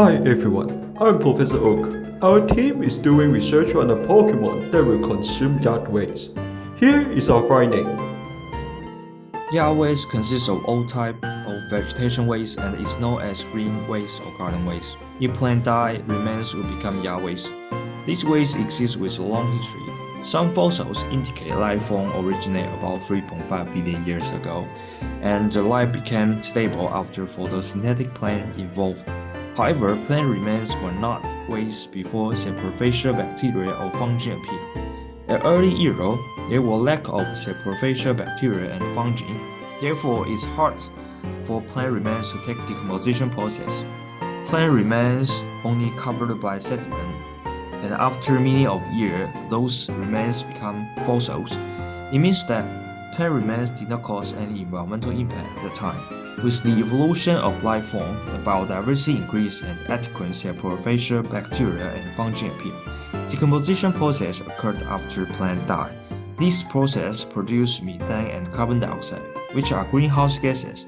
Hi everyone, I'm Professor Oak. Our team is doing research on a Pokemon that will consume yard waste. Here is our finding. Yard waste consists of all types of vegetation waste and is known as green waste or garden waste. If plant die, remains will become yard waste. This waste exists with a long history. Some fossils indicate life form originated about 3.5 billion years ago, and the life became stable after photosynthetic plant evolved. However, plant remains were not waste before saprophagous bacteria or fungi appeared. At early era, there was lack of saprophagous bacteria and fungi. Therefore, it's hard for plant remains to take decomposition process. Plant remains only covered by sediment, and after millions of years, those remains become fossils. It means that plant remains did not cause any environmental impact at the time. With the evolution of life form, the biodiversity increased and adequate saprophagous bacteria and fungi appeared. Decomposition process occurred after plant died. This process produced methane and carbon dioxide, which are greenhouse gases.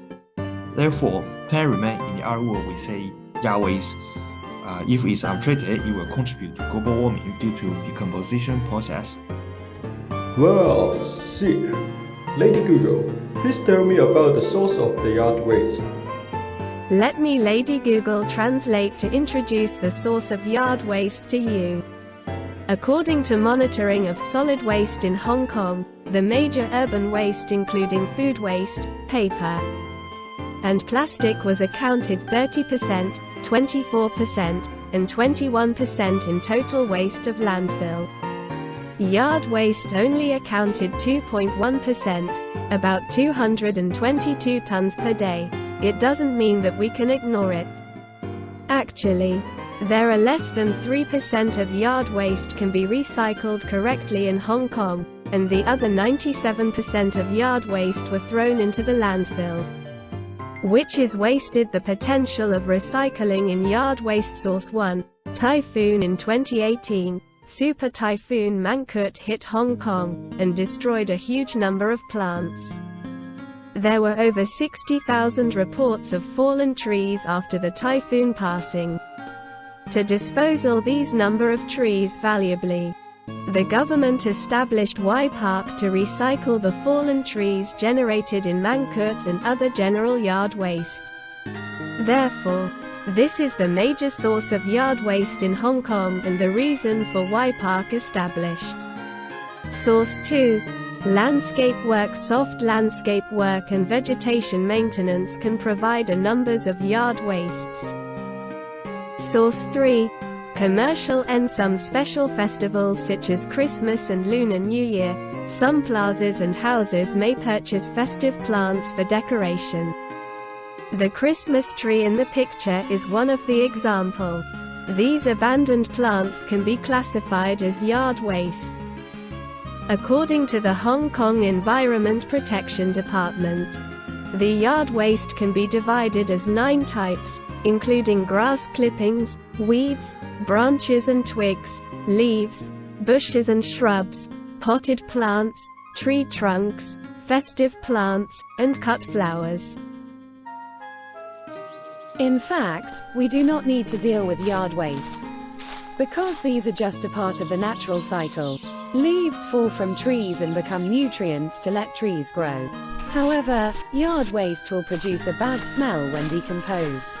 Therefore, plant remain in the art world we say yard waste. If it's untreated, it will contribute to global warming due to decomposition process. Well, see. Lady Google, please tell me about the source of the yard waste. Let me Lady Google translate to introduce the source of yard waste to you. According to monitoring of solid waste in Hong Kong, the major urban waste including food waste, paper, and plastic was accounted 30%, 24%, and 21% in total waste of landfill. Yard waste only accounted 2.1%, about 222 tons per day. It doesn't mean that we can ignore it. Actually, there are less than 3% of yard waste can be recycled correctly in Hong Kong, and the other 97% of yard waste were thrown into the landfill, which is wasted the potential of recycling in yard waste. Source 1, Typhoon. In 2018, Super Typhoon Mangkhut hit Hong Kong, and destroyed a huge number of plants. There were over 60,000 reports of fallen trees after the typhoon passing. To dispose of these number of trees valuably, the government established Y Park to recycle the fallen trees generated in Mangkhut and other general yard waste. Therefore, this is the major source of yard waste in Hong Kong and the reason for Y Park established. Source 2. Landscape work. Soft landscape work and vegetation maintenance can provide a numbers of yard wastes. Source 3. Commercial and some special festivals such as Christmas and Lunar New Year, some plazas and houses may purchase festive plants for decoration. The Christmas tree in the picture is one of the example. These abandoned plants can be classified as yard waste. According to the Hong Kong Environment Protection Department, the yard waste can be divided as 9 types, including grass clippings, weeds, branches and twigs, leaves, bushes and shrubs, potted plants, tree trunks, festive plants, and cut flowers. In fact, we do not need to deal with yard waste, because these are just a part of the natural cycle. Leaves fall from trees and become nutrients to let trees grow. However, yard waste will produce a bad smell when decomposed.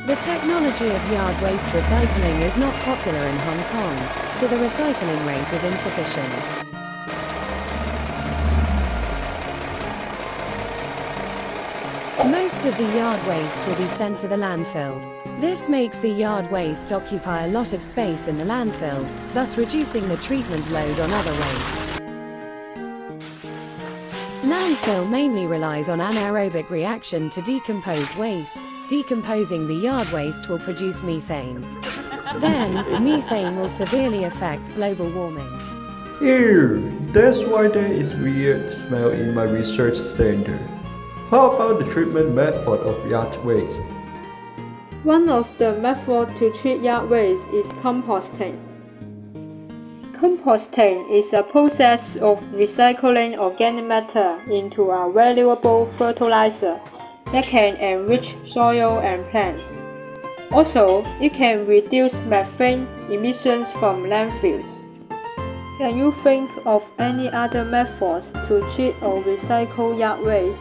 The technology of yard waste recycling is not popular in Hong Kong, so the recycling rate is insufficient. Most of the yard waste will be sent to the landfill. This makes the yard waste occupy a lot of space in the landfill, thus reducing the treatment load on other waste. Landfill mainly relies on anaerobic reaction to decompose waste. Decomposing the yard waste will produce methane. Then, methane will severely affect global warming. Ew, that's why there is weird smell in my research center. How about the treatment method of yard waste? One of the methods to treat yard waste is composting. Composting is a process of recycling organic matter into a valuable fertilizer that can enrich soil and plants. Also, it can reduce methane emissions from landfills. Can you think of any other methods to treat or recycle yard waste?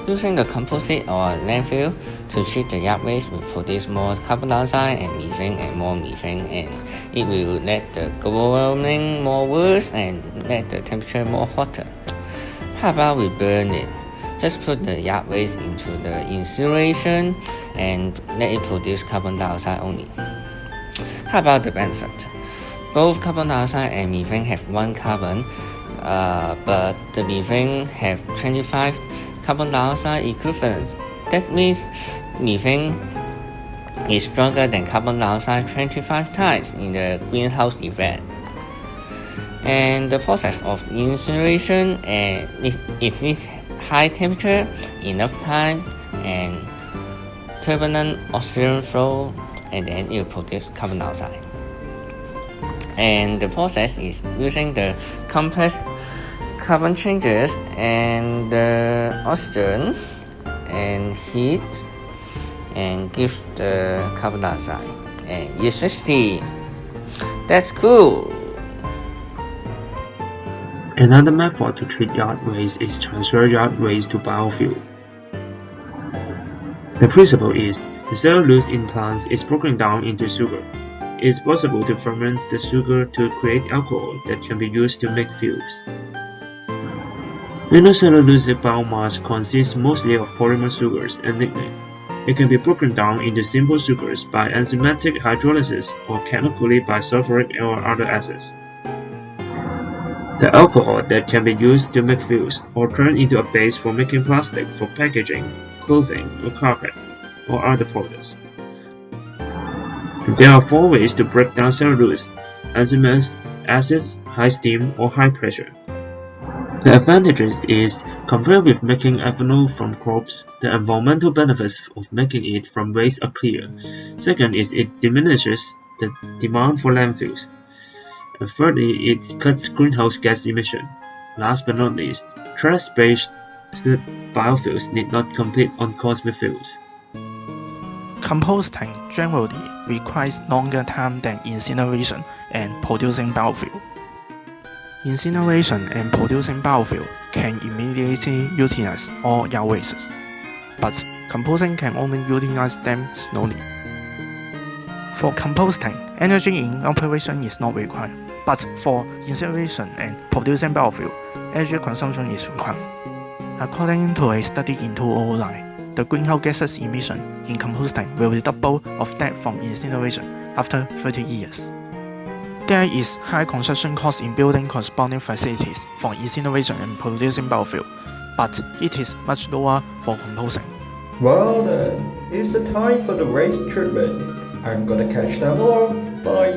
Using the composite or landfill to treat the yard waste will produce more carbon dioxide and methane and more methane, and it will let the global warming more worse and let the temperature more hotter. How about we burn it? Just put the yard waste into the incineration and let it produce carbon dioxide only. How about the benefit? Both carbon dioxide and methane have one carbon, but the methane have 25 carbon dioxide equivalents. That means methane is stronger than carbon dioxide 25 times in the greenhouse effect. And the process of incineration, and it needs high temperature, enough time, and turbulent oxygen flow, and then it will produce carbon dioxide. And the process is using the complex carbon changes and the oxygen and heat and give the carbon dioxide and electricity. That's cool. Another method to treat yard waste is transfer yard waste to biofuel. The principle is the cellulose in plants is broken down into sugar. It is possible to ferment the sugar to create alcohol that can be used to make fuels. Lignocellulosic biomass consists mostly of polymer sugars and lignin. It can be broken down into simple sugars by enzymatic hydrolysis or chemically by sulfuric or other acids. The alcohol that can be used to make fuels or turned into a base for making plastic for packaging, clothing, or carpet, or other products. There are 4 ways to break down cellulose: enzymes, acids, high steam, or high pressure. The advantages is, compared with making ethanol from crops, the environmental benefits of making it from waste are clear. Second is it diminishes the demand for landfills. And thirdly, it cuts greenhouse gas emission. Last but not least, trash-based biofuels need not compete on cost with fuels. Composting generally requires longer time than incineration and producing biofuel. Incineration and producing biofuel can immediately utilize all yard wastes, but composting can only utilize them slowly. For composting, energy in operation is not required, but for incineration and producing biofuel, energy consumption is required. According to a study in 2009, the greenhouse gases emission in composting will be double of that from incineration after 30 years. There is high construction cost in building corresponding facilities for incineration and producing biofuel, but it is much lower for composting. Well then, it's the time for the waste treatment. I'm gonna catch them all. Bye.